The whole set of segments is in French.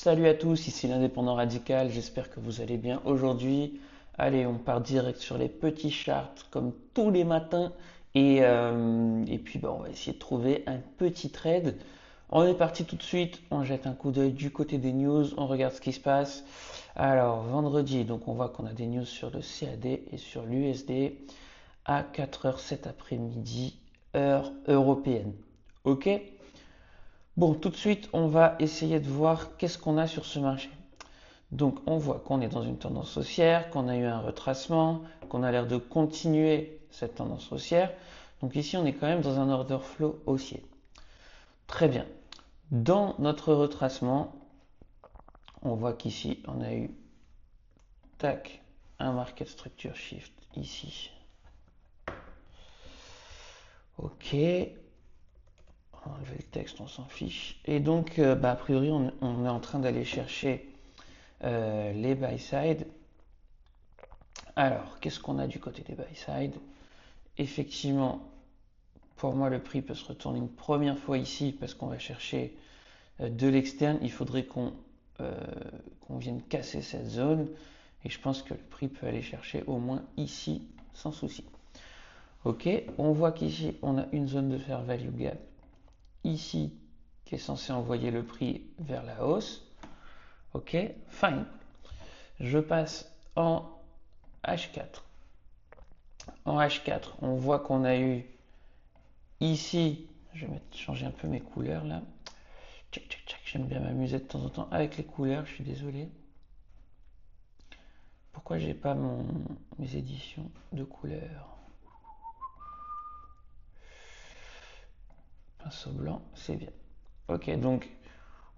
Salut à tous, ici l'indépendant radical, j'espère que vous allez bien aujourd'hui. Allez, on part direct sur les petits charts comme tous les matins et puis on va essayer de trouver un petit trade. On est parti tout de suite, on jette un coup d'œil du côté des news, on regarde ce qui se passe. Alors vendredi, donc on voit qu'on a des news sur le CAD et sur l'USD à 4h cet après-midi, heure européenne. Ok? Bon, tout de suite, on va essayer de voir qu'est-ce qu'on a sur ce marché. Donc, on voit qu'on est dans une tendance haussière, qu'on a eu un retracement, qu'on a l'air de continuer cette tendance haussière. Donc ici, on est quand même dans un order flow haussier. Très bien. Dans notre retracement, on voit qu'ici, on a eu, tac, un market structure shift ici. Ok, on va enlever le texte, on s'en fiche. Et donc, a priori, on est en train d'aller chercher les buy side. Alors, qu'est-ce qu'on a du côté des buy side? Effectivement, pour moi, le prix peut se retourner une première fois ici parce qu'on va chercher de l'externe. Il faudrait euh, qu'on vienne casser cette zone. Et je pense que le prix peut aller chercher au moins ici sans souci. Ok, on voit qu'ici, on a une zone de fair value gap ici qui est censée envoyer le prix vers la hausse. Ok, fine. Je passe en H4. En H4, on voit qu'on a eu ici, je vais changer un peu mes couleurs là. Tchac, tchac, tchac. J'aime bien m'amuser de temps en temps avec les couleurs, je suis désolé. Pourquoi j'ai pas mes éditions de couleurs? Pinceau blanc, c'est bien. Ok, donc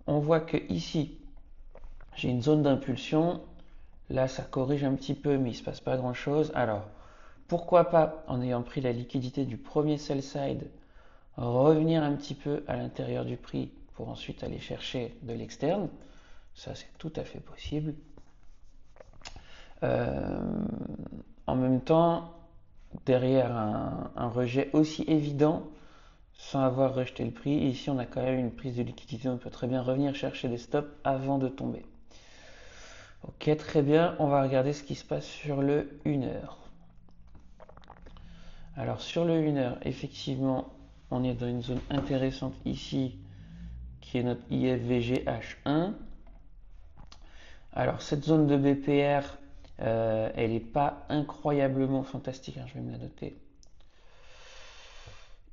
on voit que ici, j'ai une zone d'impulsion. Là, ça corrige un petit peu, mais il ne se passe pas grand-chose. Alors, pourquoi pas, en ayant pris la liquidité du premier sell side, revenir un petit peu à l'intérieur du prix pour ensuite aller chercher de l'externe. Ça, c'est tout à fait possible. Euh, En même temps, derrière un rejet aussi évident, sans avoir rejeté le prix, ici on a quand même une prise de liquidité, on peut très bien revenir chercher des stops avant de tomber. Ok, très bien, on va regarder ce qui se passe sur le 1 heure. Alors sur le 1 heure, effectivement, on est dans une zone intéressante ici, qui est notre IFVG H1. Alors cette zone de BPR, elle n'est pas incroyablement fantastique, hein, je vais me la noter.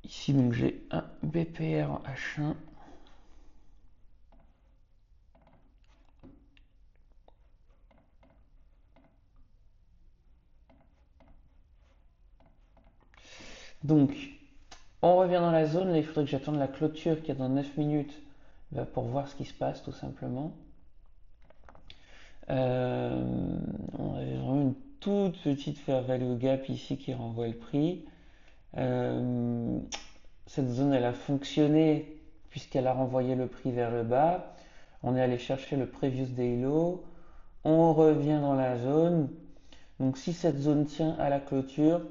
Ici donc j'ai un BPR en H1. Donc on revient dans la zone, là il faudrait que j'attende la clôture qui est dans 9 minutes pour voir ce qui se passe tout simplement. On avait vraiment une toute petite fair value gap ici qui renvoie le prix. Euh, Cette zone, elle a fonctionné puisqu'elle a renvoyé le prix vers le bas. On est allé chercher le previous day low. On revient dans la zone. Donc si cette zone tient à la clôture,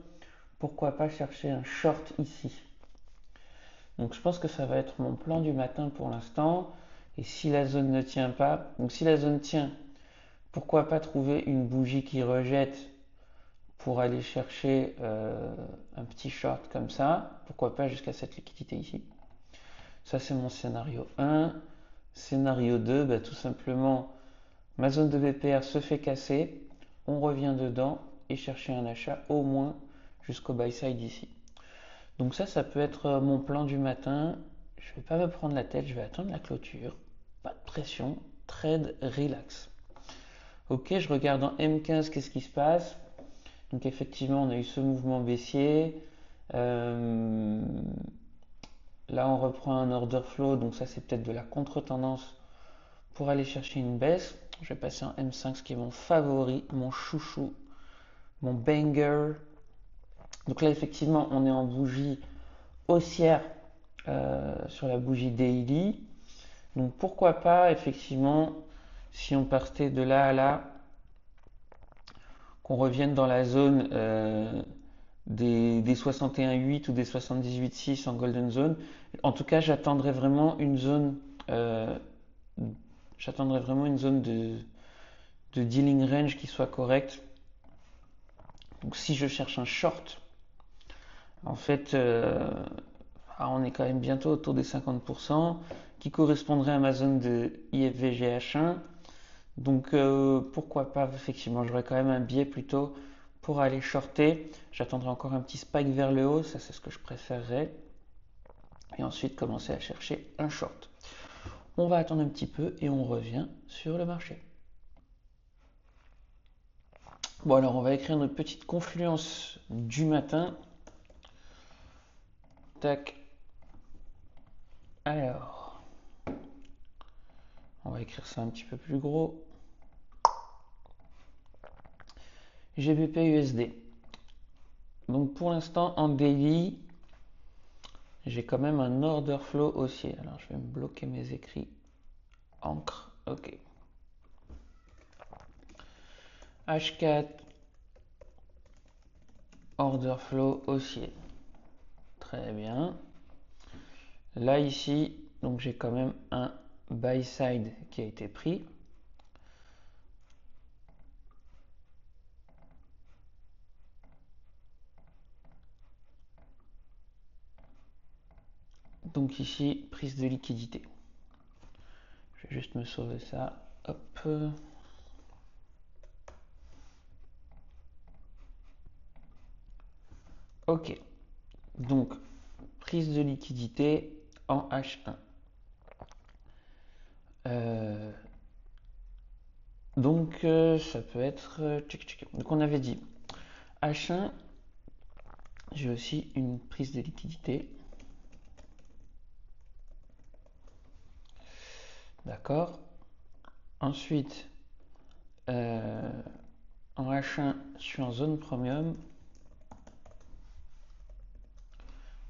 pourquoi pas chercher un short ici. Donc je pense que ça va être mon plan du matin pour l'instant. Et si la zone ne tient pas, donc si la zone tient, pourquoi pas trouver une bougie qui rejette pour aller chercher un petit short comme ça. Pourquoi pas jusqu'à cette liquidité ici. Ça, c'est mon scénario 1. Scénario 2, bah, tout simplement, ma zone de BPR se fait casser. On revient dedans et chercher un achat au moins jusqu'au buy side ici. Donc ça peut être mon plan du matin. Je ne vais pas me prendre la tête, je vais attendre la clôture. Pas de pression, trade relax. Ok, je regarde en M15 qu'est-ce qui se passe. Donc effectivement, on a eu ce mouvement baissier. Euh, Là, on reprend un order flow, donc ça c'est peut-être de la contre-tendance pour aller chercher une baisse. Je vais passer en M5, ce qui est mon favori, mon chouchou, mon banger. Donc là, effectivement, on est en bougie haussière sur la bougie daily. Donc pourquoi pas, effectivement, si on partait de là à là, qu'on revienne dans la zone des 61,8 ou des 78,6 en golden zone. En tout cas, j'attendrai vraiment une zone J'attendrai vraiment une zone de dealing range qui soit correcte. Donc si je cherche un short, en fait, on est quand même bientôt autour des 50%, qui correspondrait à ma zone de IFVGH1. Donc pourquoi pas, effectivement, j'aurais quand même un biais plutôt pour aller shorter. J'attendrai encore un petit spike vers le haut, ça c'est ce que je préférerais. Et ensuite commencer à chercher un short. On va attendre un petit peu et on revient sur le marché. Bon alors on va écrire notre petite confluence du matin. Tac. Alors, on va écrire ça un petit peu plus gros. GBP USD. Donc pour l'instant en daily, j'ai quand même un order flow haussier. Alors je vais me bloquer mes écrits. Encre, ok. H4, order flow haussier. Très bien. Là ici, donc j'ai quand même un buy side qui a été pris. Donc ici, prise de liquidité. Je vais juste me sauver ça. Hop. Ok. Donc, prise de liquidité en H1. Donc, ça peut être... Donc, on avait dit H1, j'ai aussi une prise de liquidité. D'accord. Ensuite, en H1, je suis en zone premium.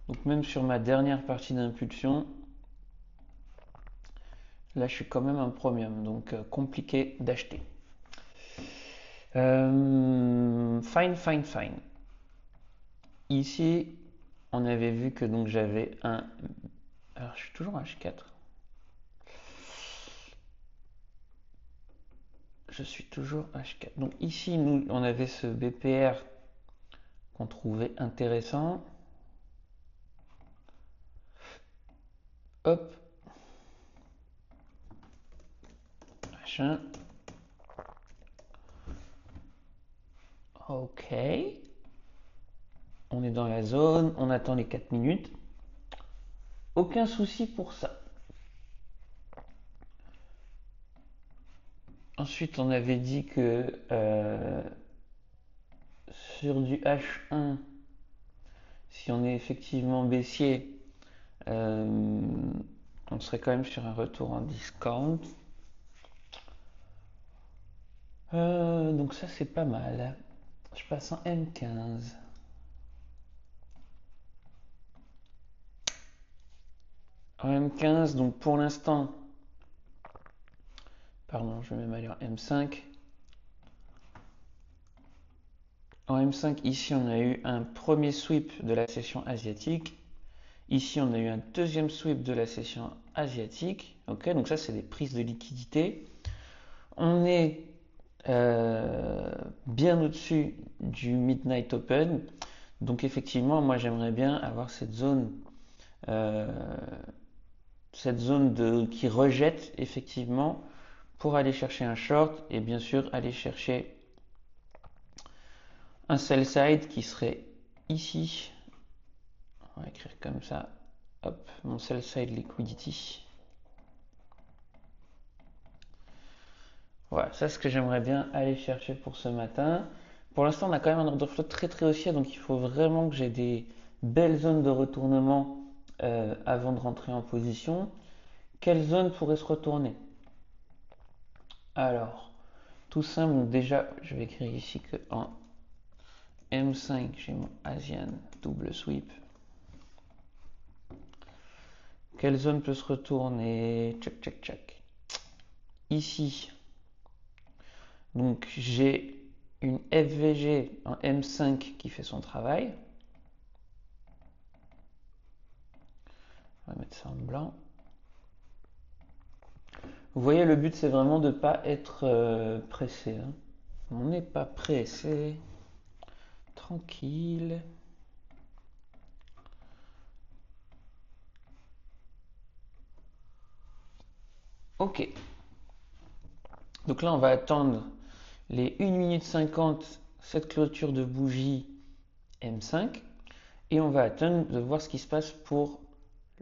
Donc, même sur ma dernière partie d'impulsion, là, je suis quand même un premium. Donc, compliqué d'acheter. Fine. Ici, on avait vu que donc j'avais un... Alors, je suis toujours H4. Je suis toujours H4. Donc ici, nous, on avait ce BPR qu'on trouvait intéressant. Hop. Machin. Ok. On est dans la zone, on attend les 4 minutes. Aucun souci pour ça. Ensuite, on avait dit que sur du H1, si on est effectivement baissier, on serait quand même sur un retour en discount. Donc ça, c'est pas mal. Je passe en M15. En M15, donc pour l'instant, pardon, je vais même aller en M5. En M5, ici, on a eu un premier sweep de la session asiatique. Ici, on a eu un deuxième sweep de la session asiatique. Ok, donc ça, c'est des prises de liquidité. On est bien au-dessus du Midnight Open. Donc effectivement, moi, j'aimerais bien avoir cette zone qui rejette effectivement pour aller chercher un short et bien sûr aller chercher un sell side qui serait ici. On va écrire comme ça. Hop, mon sell side liquidity. Voilà, ça c'est ce que j'aimerais bien aller chercher pour ce matin. Pour l'instant, on a quand même un order flow très très haussier, donc il faut vraiment que j'ai des belles zones de retournement avant de rentrer en position. Quelle zone pourrait se retourner? Alors, tout simple, donc déjà, je vais écrire ici que en M5, j'ai mon Asian double sweep. Quelle zone peut se retourner? Check. Ici, donc j'ai une FVG en M5 qui fait son travail. On va mettre ça en blanc. Vous voyez, le but c'est vraiment de ne pas être pressé, hein. On n'est pas pressé, tranquille. Ok, donc là on va attendre les 1 minute 50 cette clôture de bougie M5 et on va attendre de voir ce qui se passe pour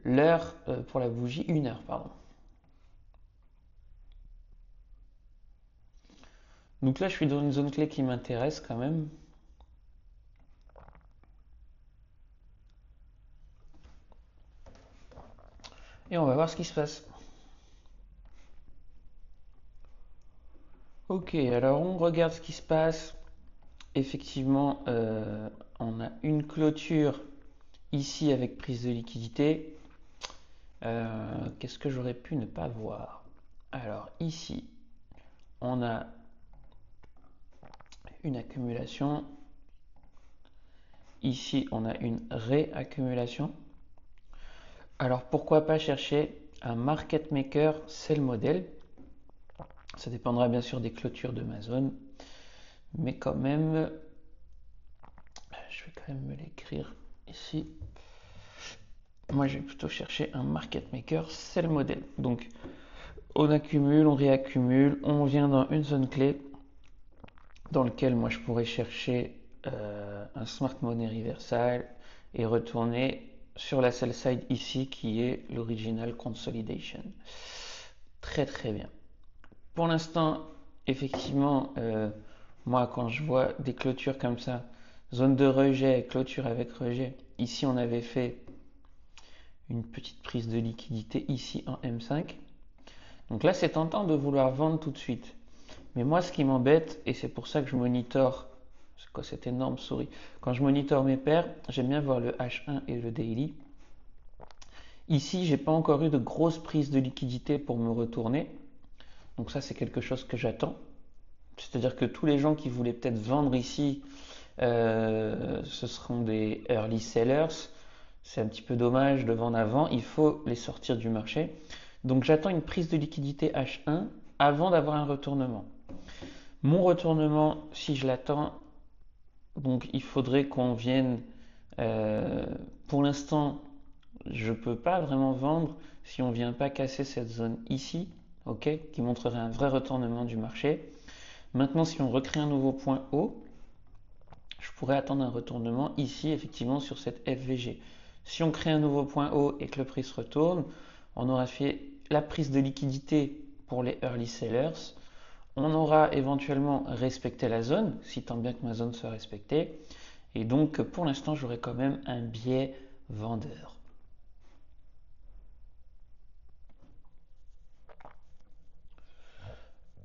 l'heure, pour la bougie 1 heure, pardon. Donc là je suis dans une zone clé qui m'intéresse quand même. Et on va voir ce qui se passe. Ok, alors on regarde ce qui se passe. Effectivement, on a une clôture ici avec prise de liquidité. Qu'est-ce que j'aurais pu ne pas voir? Alors ici, on a une accumulation. Ici, on a une réaccumulation. Alors pourquoi pas chercher un market maker sell model? Ça dépendra bien sûr des clôtures de ma zone, mais quand même, je vais quand même me l'écrire ici. Moi, je vais plutôt chercher un market maker sell model. Donc, on accumule, on réaccumule, on vient dans une zone clé dans lequel moi je pourrais chercher un smart money reversal et retourner sur la sell side ici qui est l'original consolidation. Très très bien. Pour l'instant, effectivement, moi quand je vois des clôtures comme ça, zone de rejet, clôture avec rejet, ici on avait fait une petite prise de liquidité ici en M5. Donc là c'est tentant de vouloir vendre tout de suite. Mais moi ce qui m'embête, et c'est pour ça que je monitore, c'est quoi cette énorme souris? Quand je monitore mes paires, j'aime bien voir le H1 et le daily. Ici j'ai pas encore eu de grosse prise de liquidité pour me retourner. Donc ça c'est quelque chose que j'attends. C'est-à-dire que tous les gens qui voulaient peut-être vendre ici, ce seront des early sellers. C'est un petit peu dommage de vendre avant, il faut les sortir du marché. Donc j'attends une prise de liquidité H1 avant d'avoir un retournement. Mon retournement, si je l'attends, donc il faudrait qu'on vienne. Pour l'instant, je ne peux pas vraiment vendre si on ne vient pas casser cette zone ici, ok, qui montrerait un vrai retournement du marché. Maintenant, si on recrée un nouveau point haut, je pourrais attendre un retournement ici, effectivement, sur cette FVG. Si on crée un nouveau point haut et que le prix se retourne, on aura fait la prise de liquidité pour les early sellers. On aura éventuellement respecté la zone, si tant bien que ma zone soit respectée. Et donc, pour l'instant, j'aurai quand même un biais vendeur.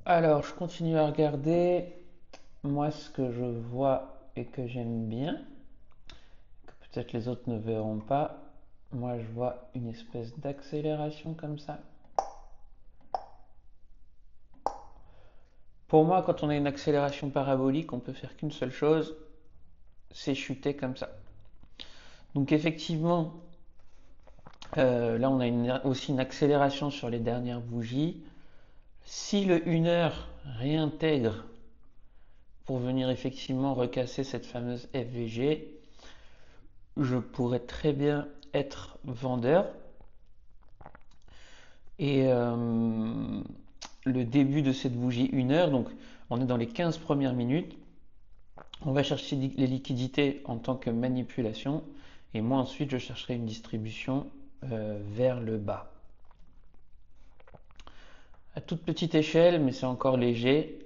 Alors, je continue à regarder. Moi, ce que je vois et que j'aime bien, que peut-être les autres ne verront pas, moi, je vois une espèce d'accélération comme ça. Pour moi, quand on a une accélération parabolique, on peut faire qu'une seule chose, c'est chuter comme ça. Donc effectivement, là on a aussi une accélération sur les dernières bougies. Si le 1 heure réintègre pour venir effectivement recasser cette fameuse FVG, je pourrais très bien être vendeur. Et le début de cette bougie 1 heure, donc on est dans les 15 premières minutes, on va chercher les liquidités en tant que manipulation et moi ensuite je chercherai une distribution vers le bas. À toute petite échelle, mais c'est encore léger.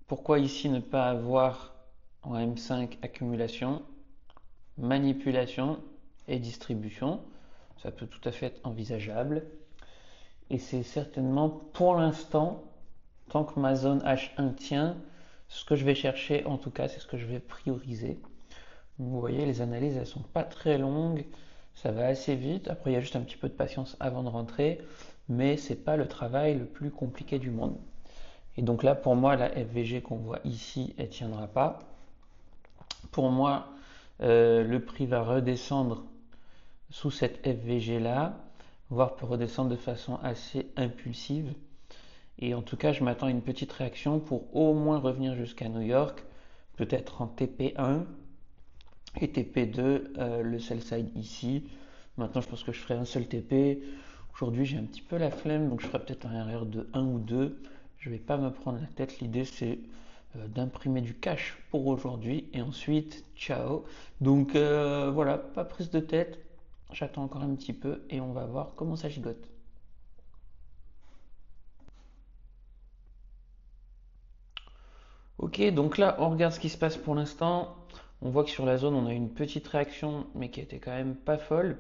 Pourquoi ici ne pas avoir en M5 accumulation, manipulation et distribution? Ça peut tout à fait être envisageable. Et c'est certainement pour l'instant, tant que ma zone H1 tient, ce que je vais chercher en tout cas, c'est ce que je vais prioriser. Vous voyez, les analyses, elles sont pas très longues, ça va assez vite. Après, il y a juste un petit peu de patience avant de rentrer, mais c'est pas le travail le plus compliqué du monde. Et donc là, pour moi, la FVG qu'on voit ici, elle tiendra pas. Pour moi, le prix va redescendre sous cette FVG là, voire peut redescendre de façon assez impulsive. Et en tout cas, je m'attends à une petite réaction pour au moins revenir jusqu'à New York, peut-être en TP1 et TP2, le sell side ici. Maintenant, je pense que je ferai un seul TP. Aujourd'hui, j'ai un petit peu la flemme, donc je ferai peut-être un RR de 1 ou 2. Je ne vais pas me prendre la tête. L'idée, c'est d'imprimer du cash pour aujourd'hui et ensuite, ciao. Donc voilà, pas prise de tête. J'attends encore un petit peu et on va voir comment ça gigote. Ok, donc là, on regarde ce qui se passe pour l'instant. On voit que sur la zone, on a une petite réaction, mais qui était quand même pas folle.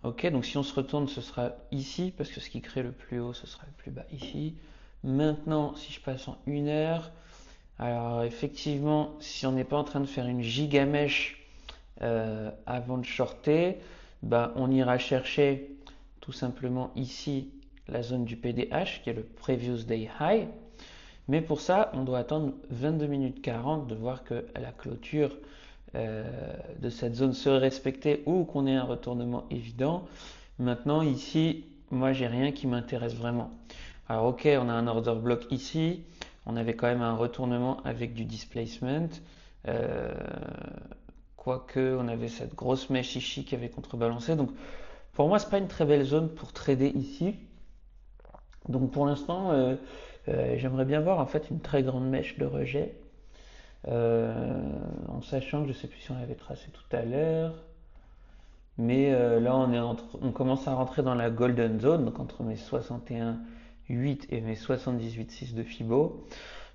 Ok, donc si on se retourne, ce sera ici, parce que ce qui crée le plus haut, ce sera le plus bas ici. Maintenant, si je passe en 1 heure, alors effectivement, si on n'est pas en train de faire une giga mèche avant de shorter, bah, on ira chercher tout simplement ici la zone du PDH, qui est le Previous Day High. Mais pour ça, on doit attendre 22 minutes 40 de voir que la clôture de cette zone serait respectée ou qu'on ait un retournement évident. Maintenant, ici, moi, j'ai rien qui m'intéresse vraiment. Alors, ok, on a un order block ici. On avait quand même un retournement avec du displacement. Euh, Quoique, on avait cette grosse mèche ici qui avait contrebalancé. Donc, pour moi, c'est pas une très belle zone pour trader ici. Donc, pour l'instant, j'aimerais bien voir en fait une très grande mèche de rejet. En sachant que je ne sais plus si on l'avait tracé tout à l'heure. Mais là, on commence à rentrer dans la golden zone, donc entre mes 61,8 et mes 78,6 de Fibo.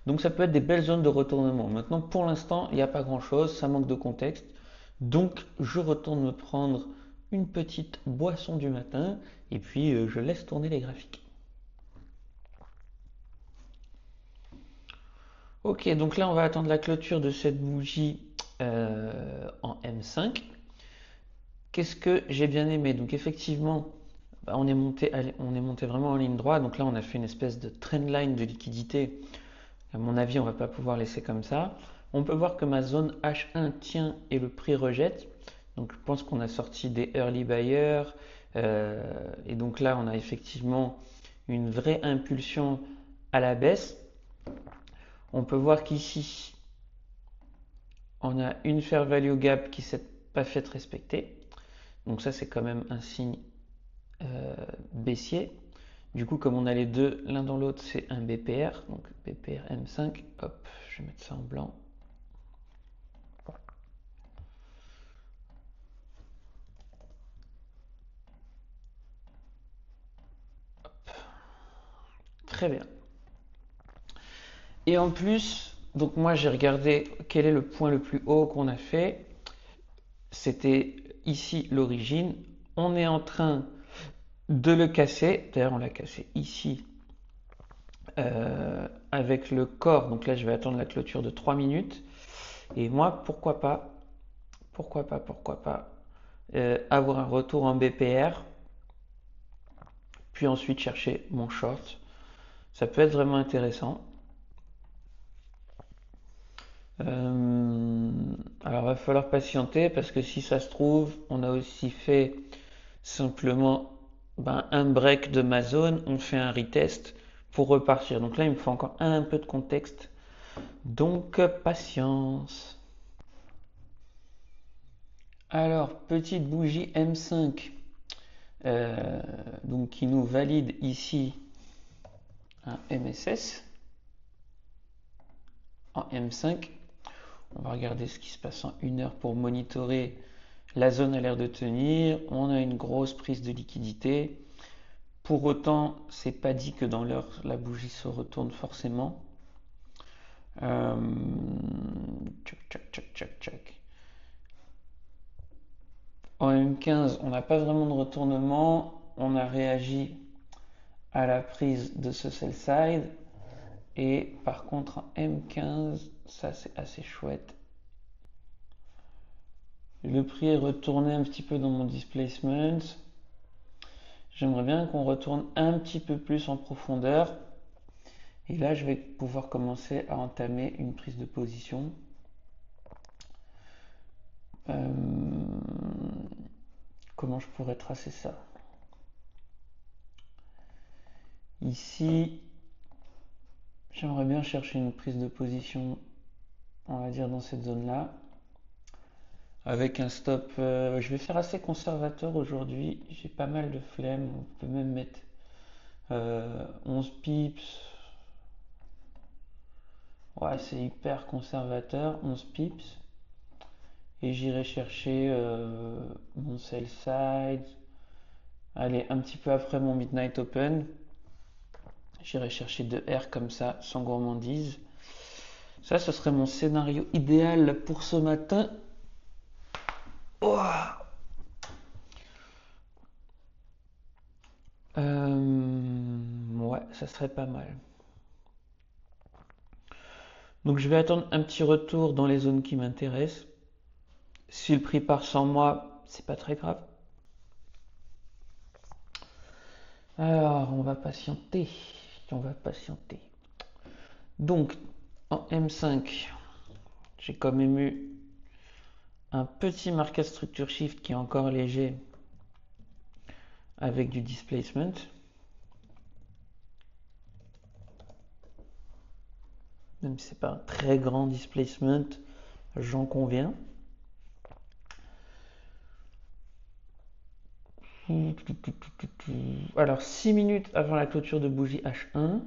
Donc ça peut être des belles zones de retournement. Maintenant, pour l'instant, il n'y a pas grand-chose, ça manque de contexte. Donc je retourne me prendre une petite boisson du matin et puis je laisse tourner les graphiques. Ok, donc là, on va attendre la clôture de cette bougie en M5. Qu'est-ce que j'ai bien aimé? Donc effectivement, bah, on est monté vraiment en ligne droite. Donc là, on a fait une espèce de trendline de liquidité. À mon avis, on va pas pouvoir laisser comme ça. On peut voir que ma zone H1 tient et le prix rejette. Donc je pense qu'on a sorti des early buyers. Et donc là, on a effectivement une vraie impulsion à la baisse. On peut voir qu'ici, on a une fair value gap qui s'est pas faite respecter. Donc ça, c'est quand même un signe baissier. Du coup, comme on a les deux l'un dans l'autre, c'est un BPR. Donc BPR M5. Hop, je vais mettre ça en blanc. Très bien. Et en plus, donc moi j'ai regardé quel est le point le plus haut qu'on a fait. C'était ici l'origine. On est en train de le casser. D'ailleurs, on l'a cassé ici avec le corps. Donc là, je vais attendre la clôture de 3 minutes. Et moi, pourquoi pas avoir un retour en BPR, puis ensuite chercher mon short. Ça peut être vraiment intéressant. Alors, il va falloir patienter parce que si ça se trouve, on a aussi fait simplement un break de ma zone, on fait un retest pour repartir. Donc là, il me faut encore un peu de contexte. Donc, patience. Alors, petite bougie M5 donc qui nous valide ici un MSS en M5. On va regarder ce qui se passe en 1 heure pour monitorer. La zone a l'air de tenir. On a une grosse prise de liquidité. Pour autant, c'est pas dit que dans l'heure la bougie se retourne forcément. Euh, Tchac. En M15, on n'a pas vraiment de retournement. On a réagi à la prise de ce sell side. Et par contre, en M15, ça c'est assez chouette. Le prix est retourné un petit peu dans mon displacement. J'aimerais bien qu'on retourne un petit peu plus en profondeur. Et là, je vais pouvoir commencer à entamer une prise de position. Comment je pourrais tracer ça? Ici, J'aimerais bien chercher une prise de position, on va dire, dans cette zone-là. Avec un stop, je vais faire assez conservateur aujourd'hui. J'ai pas mal de flemme. On peut même mettre 11 pips. Ouais, c'est hyper conservateur, 11 pips. Et j'irai chercher mon sell side. Allez, un petit peu après mon midnight open. J'irai chercher 2 R comme ça, sans gourmandise. Ça, ce serait mon scénario idéal pour ce matin. Oh. Ouais, ça serait pas mal. Donc je vais attendre un petit retour dans les zones qui m'intéressent. Si le prix part sans moi, c'est pas très grave. Alors, on va patienter. On va patienter. Donc, en M5, j'ai quand même eu un petit market structure shift qui est encore léger avec du displacement. Même si c'est pas un très grand displacement, j'en conviens. Alors 6 minutes avant la clôture de bougie H1.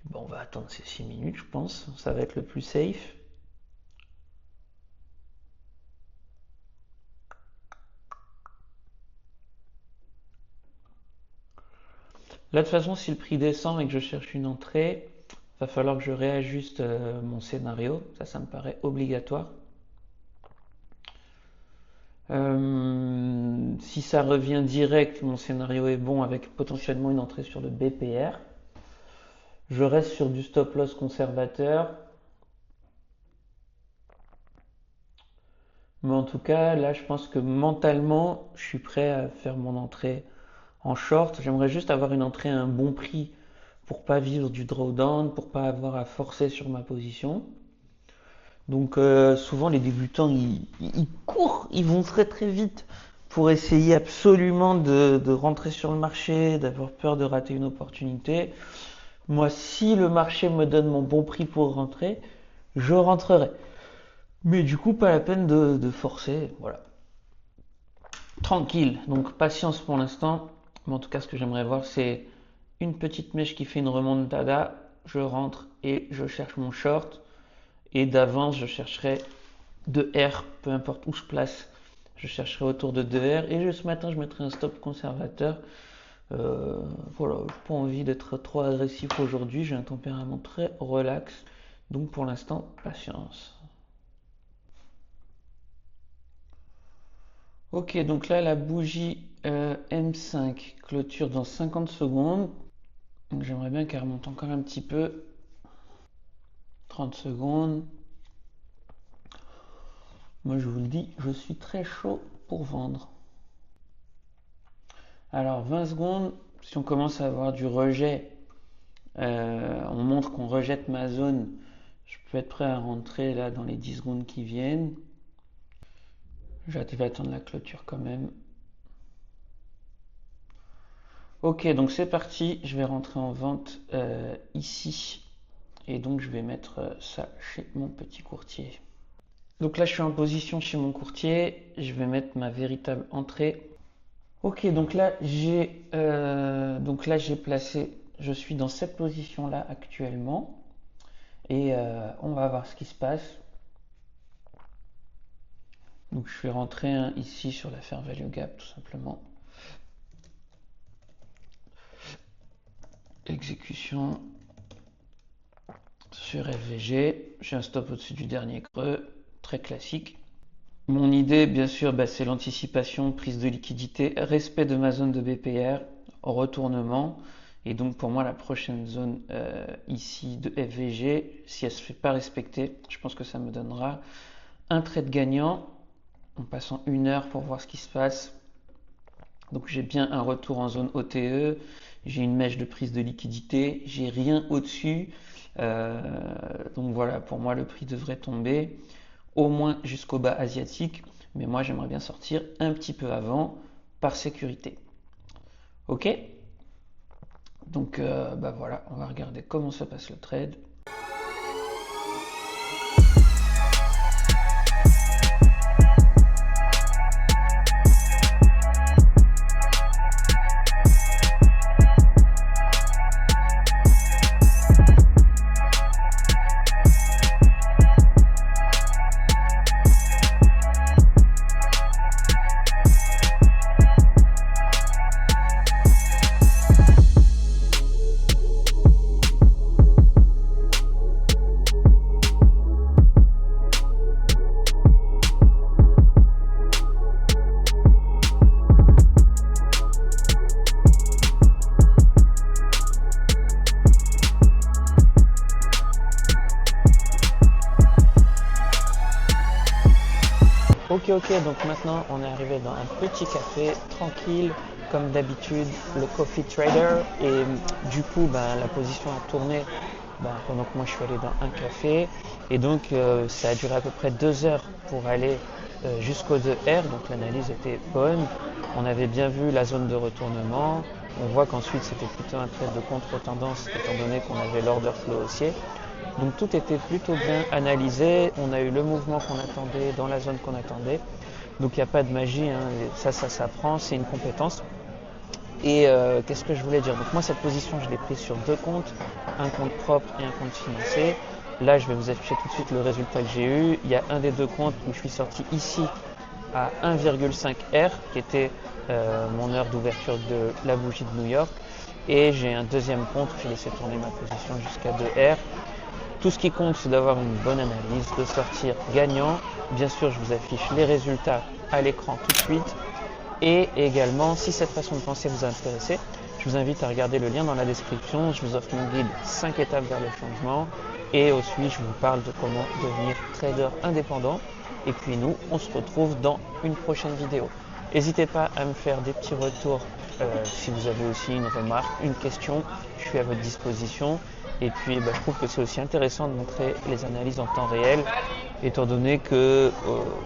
Bon, on va attendre ces 6 minutes, je pense. Ça va être le plus safe. Là, de toute façon, si le prix descend et que je cherche une entrée, va falloir que je réajuste mon scénario. Ça me paraît obligatoire. Si ça revient direct, mon scénario est bon avec potentiellement une entrée sur le BPR. Je reste sur du stop loss conservateur. Mais en tout cas, là, je pense que mentalement, je suis prêt à faire mon entrée en short. J'aimerais juste avoir une entrée à un bon prix pour pas vivre du drawdown, pour pas avoir à forcer sur ma position. Donc souvent les débutants ils courent, ils vont très très vite pour essayer absolument de rentrer sur le marché, d'avoir peur de rater une opportunité. Moi, si le marché me donne mon bon prix pour rentrer, je rentrerai. Mais du coup, pas la peine de forcer, voilà. Tranquille, donc patience pour l'instant. Mais en tout cas, ce que j'aimerais voir, c'est une petite mèche qui fait une remontada. Je rentre et je cherche mon short. Et d'avance, je chercherai 2R, peu importe où je place. Je chercherai autour de 2R. Et ce matin, je mettrai un stop conservateur. Voilà, j'ai pas envie d'être trop agressif aujourd'hui. J'ai un tempérament très relax. Donc pour l'instant, patience. Ok, donc là, la bougie M5 clôture dans 50 secondes. Donc j'aimerais bien qu'elle remonte encore un petit peu. 30 secondes. Moi, je vous le dis, je suis très chaud pour vendre. Alors, 20 secondes, si on commence à avoir du rejet, on montre qu'on rejette ma zone, je peux être prêt à rentrer là dans les 10 secondes qui viennent. Je vais attendre la clôture quand même. Ok, donc c'est parti, je vais rentrer en vente ici. Et donc je vais mettre ça chez mon petit courtier. Donc là je suis en position chez mon courtier, je vais mettre ma véritable entrée. Ok, donc là j'ai placé, je suis dans cette position là actuellement et on va voir ce qui se passe. Donc je vais rentrer ici sur la fair value gap tout simplement. Exécution sur FVG, j'ai un stop au-dessus du dernier creux, très classique. Mon idée, bien sûr, c'est l'anticipation, prise de liquidité, respect de ma zone de BPR, retournement. Et donc pour moi, la prochaine zone ici de FVG, si elle ne se fait pas respecter, je pense que ça me donnera un trade gagnant en passant 1 heure pour voir ce qui se passe. Donc j'ai bien un retour en zone OTE, j'ai une mèche de prise de liquidité, j'ai rien au-dessus. Donc voilà, pour moi le prix devrait tomber au moins jusqu'au bas asiatique, mais moi j'aimerais bien sortir un petit peu avant par sécurité. Ok? Donc bah voilà, on va regarder comment se passe le trade. Ok, donc maintenant on est arrivé dans un petit café tranquille comme d'habitude, le Coffee Trader, et du coup la position a tourné pendant que moi je suis allé dans un café, et donc ça a duré à peu près 2 heures pour aller jusqu'au 2R, donc l'analyse était bonne, on avait bien vu la zone de retournement, on voit qu'ensuite c'était plutôt un trade de contre-tendance étant donné qu'on avait l'order flow haussier. Donc tout était plutôt bien analysé, on a eu le mouvement qu'on attendait dans la zone qu'on attendait. Donc il n'y a pas de magie, hein. Ça s'apprend, c'est une compétence. Et qu'est-ce que je voulais dire? Donc moi cette position je l'ai prise sur 2 comptes, un compte propre et un compte financé. Là je vais vous afficher tout de suite le résultat que j'ai eu. Il y a un des 2 comptes où je suis sorti ici à 1,5 R qui était mon heure d'ouverture de la bougie de New York. Et j'ai un deuxième compte, j'ai laissé tourner ma position jusqu'à 2 R. Tout ce qui compte, c'est d'avoir une bonne analyse, de sortir gagnant. Bien sûr, je vous affiche les résultats à l'écran tout de suite. Et également, si cette façon de penser vous a intéressé, je vous invite à regarder le lien dans la description. Je vous offre mon guide 5 étapes vers le changement. Et aussi, je vous parle de comment devenir trader indépendant. Et puis nous, on se retrouve dans une prochaine vidéo. N'hésitez pas à me faire des petits retours si vous avez aussi une remarque, une question. Je suis à votre disposition. Et puis je trouve que c'est aussi intéressant de montrer les analyses en temps réel, étant donné que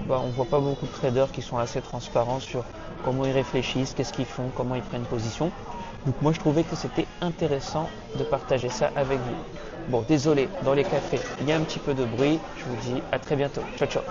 on voit pas beaucoup de traders qui sont assez transparents sur comment ils réfléchissent, qu'est-ce qu'ils font, comment ils prennent position. Donc moi je trouvais que c'était intéressant de partager ça avec vous. Bon, désolé, dans les cafés, il y a un petit peu de bruit. Je vous dis à très bientôt. Ciao, ciao.